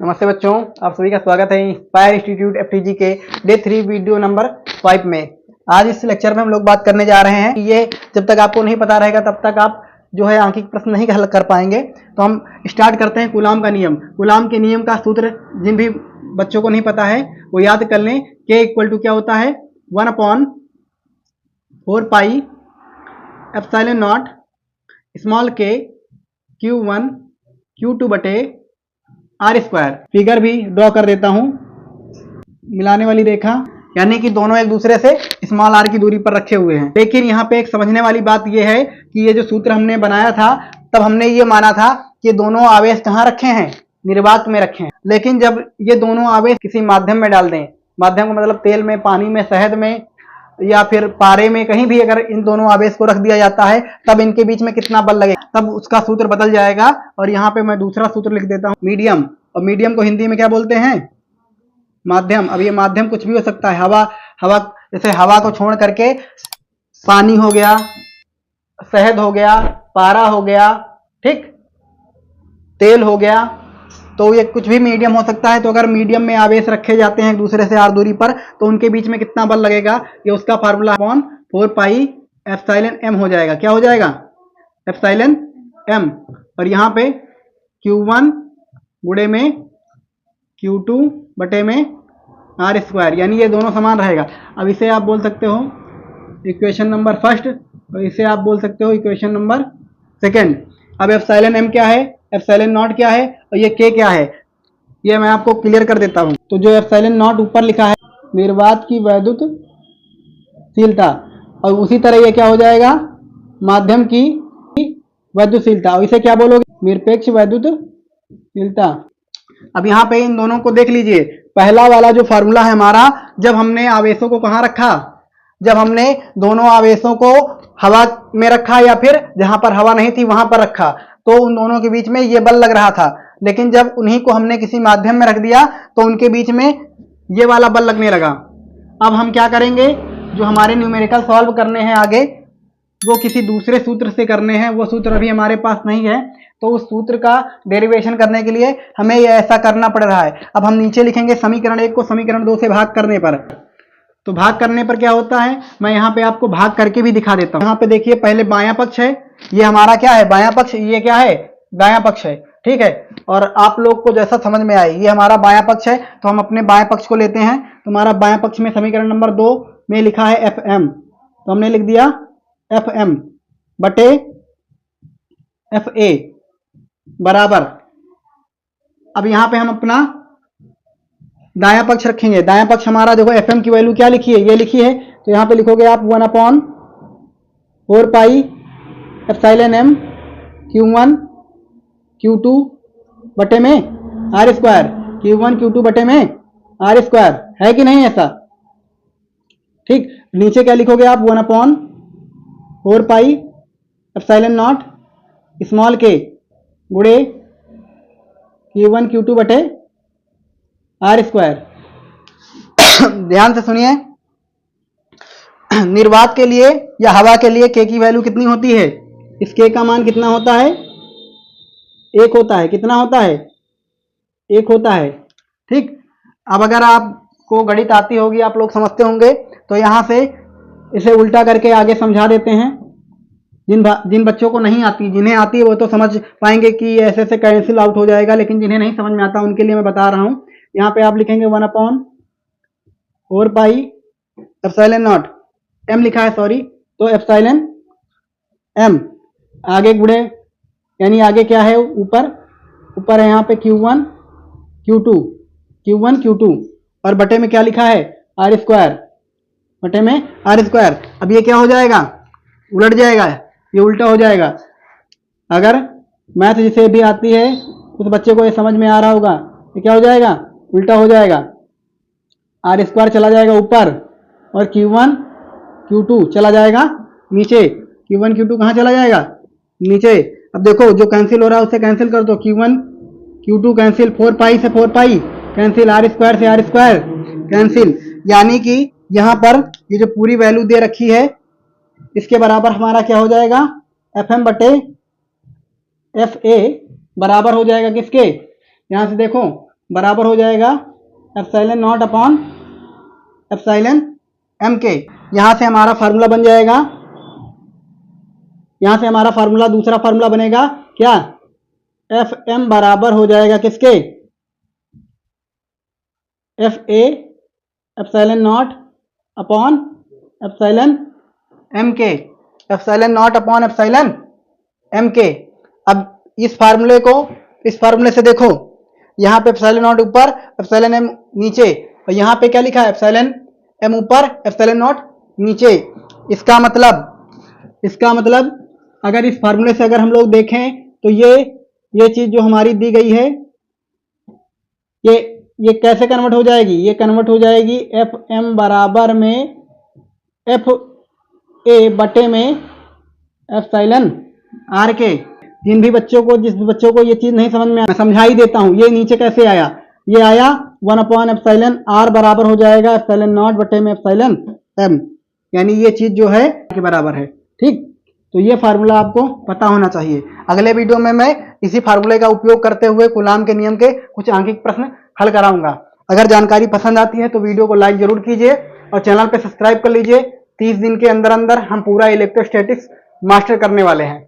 नमस्ते बच्चों, आप सभी का स्वागत है इंस्पायर इंस्टीट्यूट एफटीजी के डे 3 वीडियो नंबर 5 में। आज इस लेक्चर में हम लोग बात करने जा रहे हैं कि ये जब तक आपको नहीं पता रहेगा तब तक आप जो है आंकिक प्रश्न नहीं हल कर पाएंगे। तो हम स्टार्ट करते हैं कूलाम का नियम। कूलाम के नियम का सूत्र जिन भी बच्चों को नहीं पता है वो याद कर लें। के इक्वल टू क्या होता है 1/4 पाई एप्सिलॉन नॉट स्मॉल के Q1 Q2 बटे आर स्क्वायर। फिगर भी ड्रॉ कर देता हूं, मिलाने वाली रेखा, यानी कि दोनों एक दूसरे से स्मॉल आर की दूरी पर रखे हुए हैं। लेकिन यहाँ पे एक समझने वाली बात यह है कि ये जो सूत्र हमने बनाया था तब हमने ये माना था कि दोनों आवेश कहाँ रखे हैं, निर्वात में रखे हैं। लेकिन जब ये दोनों आवेश किसी माध्यम में डाल दें, माध्यम का मतलब तेल में, पानी में, शहद में या फिर पारे में, कहीं भी अगर इन दोनों आवेश को रख दिया जाता है तब इनके बीच में कितना बल लगेगा, तब उसका सूत्र बदल जाएगा। और यहाँ पे मैं दूसरा सूत्र लिख देता हूँ मीडियम। और मीडियम को हिंदी में क्या बोलते हैं? माध्यम। अब ये माध्यम कुछ भी हो सकता है। हवा जैसे हवा को छोड़ करके पानी हो गया, शहद हो गया, पारा हो गया, ठीक, तेल हो गया, तो ये कुछ भी मीडियम हो सकता है। तो अगर मीडियम में आवेश रखे जाते हैं एक दूसरे से आर दूरी पर तो उनके बीच में कितना बल लगेगा, ये उसका फार्मूला 4 पाई एप्सिलॉन m हो जाएगा। क्या हो जाएगा? Epsilon m। और यहाँ पे Q1 गुणे में Q2 बटे में आर स्क्वायर, यानी ये दोनों समान रहेगा। अब इसे आप बोल सकते हो इक्वेशन नंबर फर्स्ट और इसे आप बोल सकते हो इक्वेशन नंबर सेकेंड। अब एप्सिलॉन m क्या है, एप्सिलॉन नॉट क्या है और ये k क्या है, ये मैं आपको क्लियर कर देता हूँ। तो जो एप्सिलॉन नॉट ऊपर लिखा है निर्वात की वैद्युतशीलता, और उसी तरह ये क्या हो जाएगा माध्यम की वैद्युतशीलता, और इसे क्या बोलोगे? निरपेक्ष वैद्युतशीलता। अब यहाँ पे इन दोनों को देख लीजिए। पहला वाला जो फार्मूला है हमारा, जब हमने आवेशों को कहाँ रखा, जब हमने दोनों आवेशों को हवा में रखा या फिर जहां पर हवा नहीं थी वहां पर रखा, तो उन दोनों के बीच में ये बल लग रहा था। लेकिन जब उन्हीं को हमने किसी माध्यम में रख दिया तो उनके बीच में ये वाला बल लगने लगा। अब हम क्या करेंगे, जो हमारे न्यूमेरिकल सॉल्व करने हैं आगे, वो किसी दूसरे सूत्र से करने हैं। वो सूत्र अभी हमारे पास नहीं है, तो उस सूत्र का डेरिवेशन करने के लिए हमें ये ऐसा करना पड़ रहा है। अब हम नीचे लिखेंगे समीकरण 1 को समीकरण 2 से भाग करने पर। तो भाग करने पर क्या होता है, मैं यहाँ पे आपको भाग करके भी दिखा देता हूँ। यहाँ पे देखिए, पहले बायां पक्ष है, ये हमारा क्या है, बायां पक्ष, ये क्या है, दायां पक्ष है, ठीक है। और आप लोग को जैसा समझ में आए, ये हमारा बायां पक्ष है तो हम अपने बाएं पक्ष को लेते हैं। तो हमारा बायां पक्ष में समीकरण नंबर 2 में लिखा है Fm, तो हमने लिख दिया Fm बटे Fa बराबर। अब यहाँ पे हम अपना दायां पक्ष रखेंगे। दायां पक्ष हमारा देखो Fm की वैल्यू क्या लिखी है, ये लिखी है, तो यहाँ पे लिखोगे आप 1/4 pi epsilon m Q1 Q2 बटे में आर स्क्वायर, Q1 Q2 बटे में आर स्क्वायर, है कि नहीं ऐसा? ठीक। नीचे क्या लिखोगे आप 1/4 पाई एप्सिलॉन नॉट स्मॉल के गुणे Q1 Q2 बटे आर स्क्वायर। ध्यान से सुनिए, निर्वात के लिए या हवा के लिए k की वैल्यू कितनी होती है? इस k का मान कितना होता है? 1 होता है। कितना होता है? 1 होता है, ठीक। अब अगर आपको गणित आती होगी, आप लोग समझते होंगे, तो यहां से इसे उल्टा करके आगे समझा देते हैं। जिन बच्चों को नहीं आती, जिन्हें आती है वो तो समझ पाएंगे कि ऐसे ऐसे कैंसिल आउट हो जाएगा, लेकिन जिन्हें नहीं समझ में आता उनके लिए मैं बता रहा हूं। यहाँ पे आप लिखेंगे 1/4 पाई एप्सिलॉन नॉट, m लिखा है सॉरी, तो एप्सिलॉन m आगे गुणे, यानी आगे क्या है, ऊपर है यहाँ पे Q1 Q2 और बटे में क्या लिखा है, आर स्क्वायर, बटे में आर स्क्वायर। अब ये क्या हो जाएगा, उलट जाएगा, ये उल्टा हो जाएगा। अगर मैथ जिसे भी आती है उस बच्चे को ये समझ में आ रहा होगा, ये क्या हो जाएगा, उल्टा हो जाएगा। आर स्क्वायर चला जाएगा ऊपर और Q1 Q2 चला जाएगा नीचे। Q1 Q2 कहाँ चला जाएगा, नीचे। अब देखो जो कैंसिल हो रहा है उससे कैंसिल कर दो, Q1 Q2 कैंसिल, 4 पाई से 4 पाई कैंसिल, आर स्क्वायर से आर स्क्वायर कैंसिल। यानी कि यहाँ पर ये जो पूरी वैल्यू दे रखी है इसके बराबर हमारा क्या हो जाएगा, Fm बटे Fa बराबर हो जाएगा किसके, यहां से देखो बराबर हो जाएगा epsilon not upon epsilon M के। यहां से हमारा फार्मूला बन जाएगा, यहां से हमारा फार्मूला दूसरा फार्मूला बनेगा क्या, एफ एम बराबर हो जाएगा किसके, F A epsilon not upon epsilon M के, epsilon not upon epsilon M के। अब इस फार्मूले को, इस फार्मूले से देखो, यहां पे एप्सिलॉन नॉट ऊपर एप्सिलॉन एम नीचे, और यहां पे क्या लिखा है, एप्सिलॉन एम ऊपर एप्सिलॉन नॉट नीचे। इसका मतलब अगर इस फार्मूले से अगर हम लोग देखें तो ये चीज जो हमारी दी गई है, ये कैसे कन्वर्ट हो जाएगी, ये कन्वर्ट हो जाएगी एफ एम बराबर में एफ ए बटे में एप्सिलॉन आर के। जिस भी बच्चों को ये चीज नहीं समझ में, मैं समझा ही देता हूं। ये नीचे कैसे आया, ये आया 1 अपॉन एप्सिलॉन आर बराबर हो जाएगा एप्सिलॉन नॉट बटे में एप्सिलॉन एम, यानी ये चीज जो है के बराबर है। ठीक, तो ये फार्मूला आपको पता होना चाहिए। अगले वीडियो में मैं इसी फार्मूले का उपयोग करते हुए कूलाम के नियम के कुछ आंकिक प्रश्न हल कराऊंगा। अगर जानकारी पसंद आती है तो वीडियो को लाइक जरूर कीजिए और चैनल पे सब्सक्राइब कर लीजिए। 30 दिन के अंदर अंदर हम पूरा इलेक्ट्रोस्टैटिक्स मास्टर करने वाले हैं।